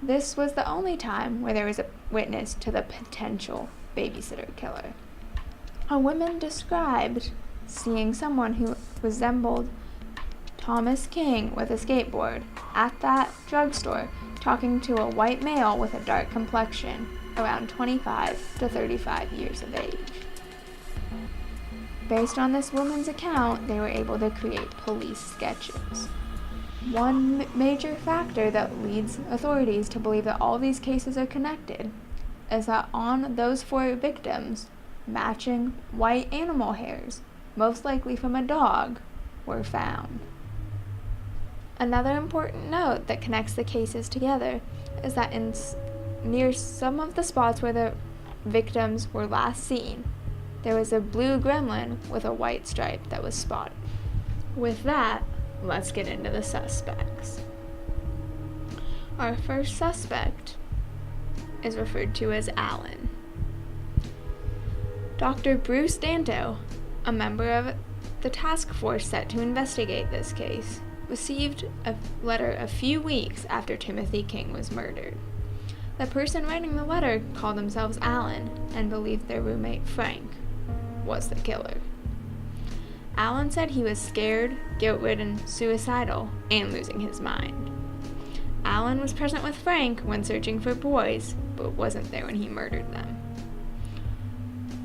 This was the only time where there was a witness to the potential babysitter killer. A woman described seeing someone who resembled Thomas King with a skateboard at that drugstore talking to a white male with a dark complexion, around 25 to 35 years of age. Based on this woman's account, they were able to create police sketches. One major factor that leads authorities to believe that all these cases are connected is that on those 4 victims, matching white animal hairs, most likely from a dog, were found. Another important note that connects the cases together is that near some of the spots where the victims were last seen, there was a blue gremlin with a white stripe that was spotted. With that, let's get into the suspects. Our first suspect is referred to as Alan. Dr. Bruce Danto, a member of the task force set to investigate this case, received a letter a few weeks after Timothy King was murdered. The person writing the letter called themselves Alan and believed their roommate Frank was the killer. Alan said he was scared, guilt-ridden, suicidal, and losing his mind. Alan was present with Frank when searching for boys, but wasn't there when he murdered them.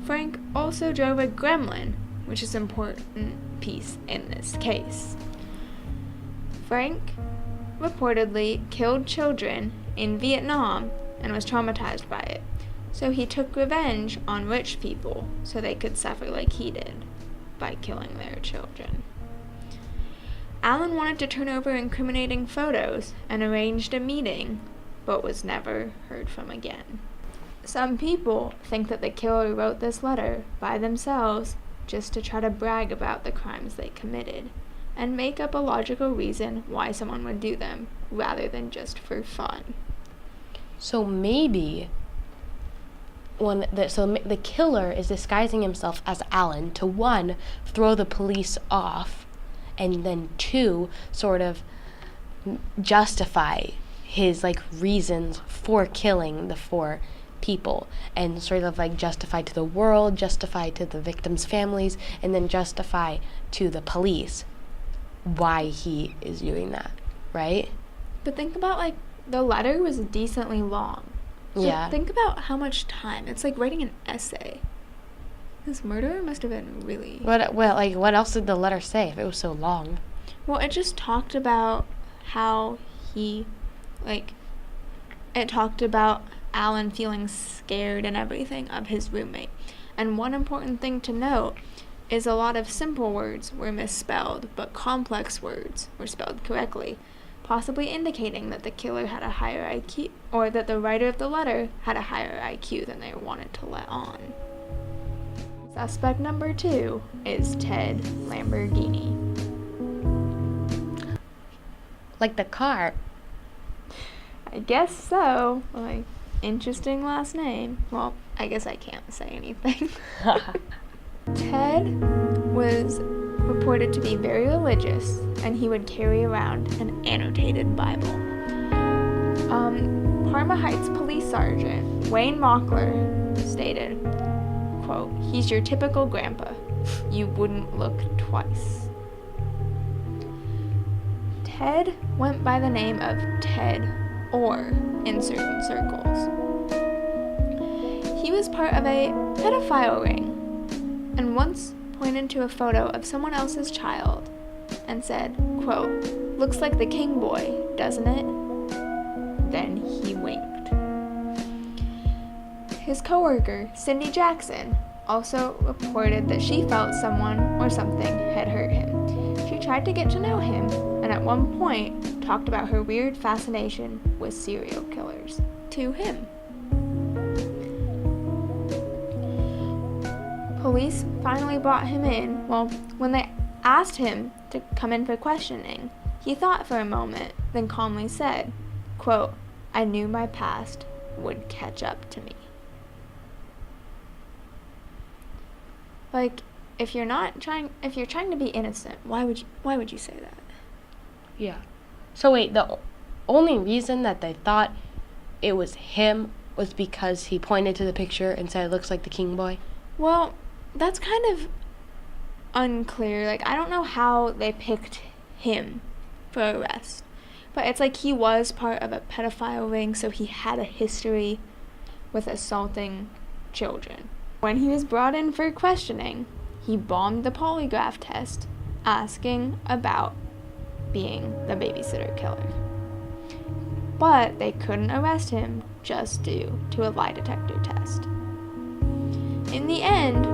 Frank also drove a gremlin, which is an important piece in this case. Frank reportedly killed children in Vietnam and was traumatized by it, so he took revenge on rich people so they could suffer like he did by killing their children. Alan wanted to turn over incriminating photos and arranged a meeting, but was never heard from again. Some people think that the killer wrote this letter by themselves just to try to brag about the crimes they committed and make up a logical reason why someone would do them rather than just for fun. So maybe the killer is disguising himself as Alan to, 1, throw the police off, and then 2, sort of justify his reasons for killing the 4 people, and sort of justify to the world, justify to the victims' families, and then justify to the police why he is doing that, right? But think about the letter was decently long. So Yeah. think about how much time. It's like writing an essay. This murderer must have been really... What else did the letter say if it was so long? Well, it just talked about how he, it talked about Alan feeling scared and everything of his roommate. And one important thing to note is a lot of simple words were misspelled, but complex words were spelled correctly, possibly indicating that the killer had a higher IQ, or that the writer of the letter had a higher IQ than they wanted to let on. Suspect number 2 is Ted Lamborghini. Like the car. I guess so. Interesting last name. Well, I guess I can't say anything. Ted was reported to be very religious, and he would carry around an annotated Bible. Parma Heights Police Sergeant Wayne Mockler stated, quote, "He's your typical grandpa. You wouldn't look twice." Ted went by the name of Ted Orr in certain circles. He was part of a pedophile ring, and once pointed to a photo of someone else's child and said, quote, "Looks like the King boy, doesn't it?" Then he winked. His coworker, Cindy Jackson, also reported that she felt someone or something had hurt him. She tried to get to know him, and at one point talked about her weird fascination with serial killers to him. Police finally brought him in. Well, when they asked him to come in for questioning, he thought for a moment, then calmly said, quote, "I knew my past would catch up to me." If you're trying to be innocent, why would you say that? Yeah. So wait, the only reason that they thought it was him was because he pointed to the picture and said it looks like the King boy? Well, that's kind of unclear. Like, I don't know how they picked him for arrest. But it's like he was part of a pedophile ring, so he had a history with assaulting children. When he was brought in for questioning, he bombed the polygraph test, asking about being the babysitter killer. But they couldn't arrest him just due to a lie detector test. In the end,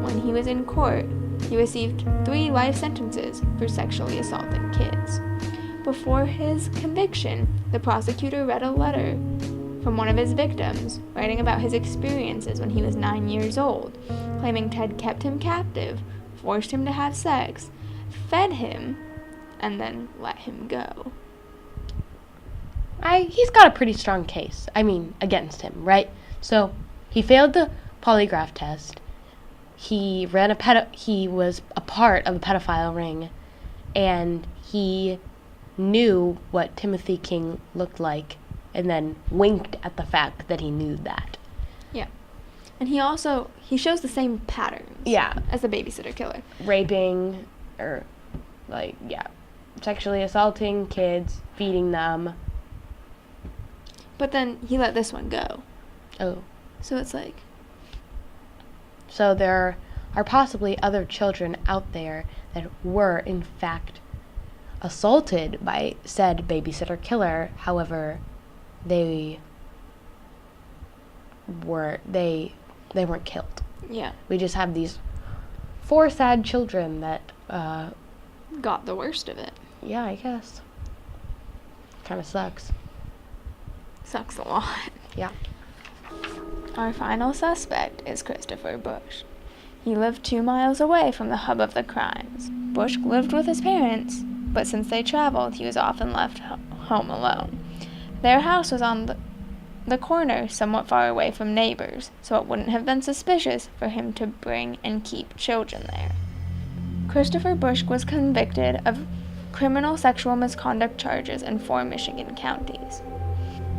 when he was in court, he received 3 life sentences for sexually assaulting kids. Before his conviction, the prosecutor read a letter from one of his victims, writing about his experiences when he was 9 years old, claiming Ted kept him captive, forced him to have sex, fed him, and then let him go. He's got a pretty strong case. Against him, right? So, he failed the polygraph test. He was a part of a pedophile ring, and he knew what Timothy King looked like, and then winked at the fact that he knew that. Yeah. And he shows the same patterns. Yeah. As the babysitter killer. Raping, or, sexually assaulting kids, feeding them. But then he let this one go. Oh. So it's like... So there are possibly other children out there that were, in fact, assaulted by said babysitter killer. However, they weren't killed. Yeah. We just have these 4 sad children that got the worst of it. Yeah, I guess. Kind of sucks. Sucks a lot. Yeah. Our final suspect is Christopher Bush. He lived 2 miles away from the hub of the crimes. Bush lived with his parents, but since they traveled, he was often left home alone. Their house was on the corner, somewhat far away from neighbors, so it wouldn't have been suspicious for him to bring and keep children there. Christopher Bush was convicted of criminal sexual misconduct charges in 4 Michigan counties.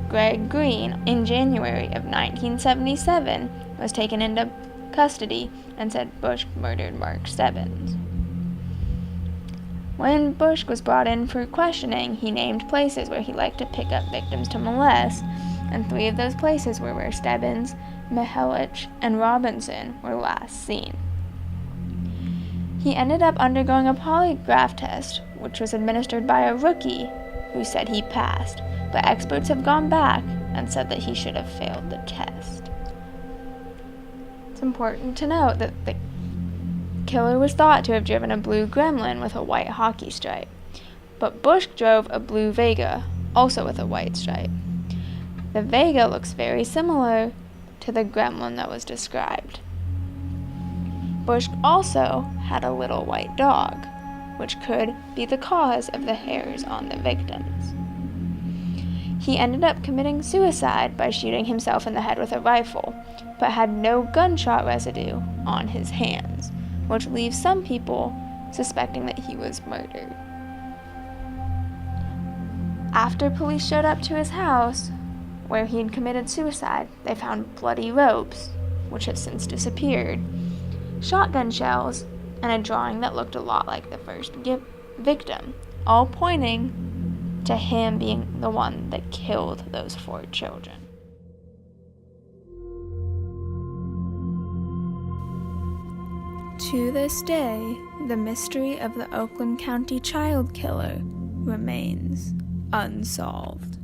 Greg Green, in January of 1977, was taken into custody and said Bush murdered Mark Stebbins. When Bush was brought in for questioning, he named places where he liked to pick up victims to molest, and 3 of those places were where Stebbins, Mihelich, and Robinson were last seen. He ended up undergoing a polygraph test, which was administered by a rookie who said he passed, but experts have gone back and said that he should have failed the test. It's important to note that the killer was thought to have driven a blue Gremlin with a white hockey stripe, but Bush drove a blue Vega, also with a white stripe. The Vega looks very similar to the Gremlin that was described. Bush also had a little white dog, which could be the cause of the hairs on the victims. He ended up committing suicide by shooting himself in the head with a rifle, but had no gunshot residue on his hands, which leaves some people suspecting that he was murdered. After police showed up to his house, where he had committed suicide, they found bloody ropes, which have since disappeared, shotgun shells, and a drawing that looked a lot like the first victim, all pointing to him being the one that killed those 4 children. To this day, the mystery of the Oakland County child killer remains unsolved.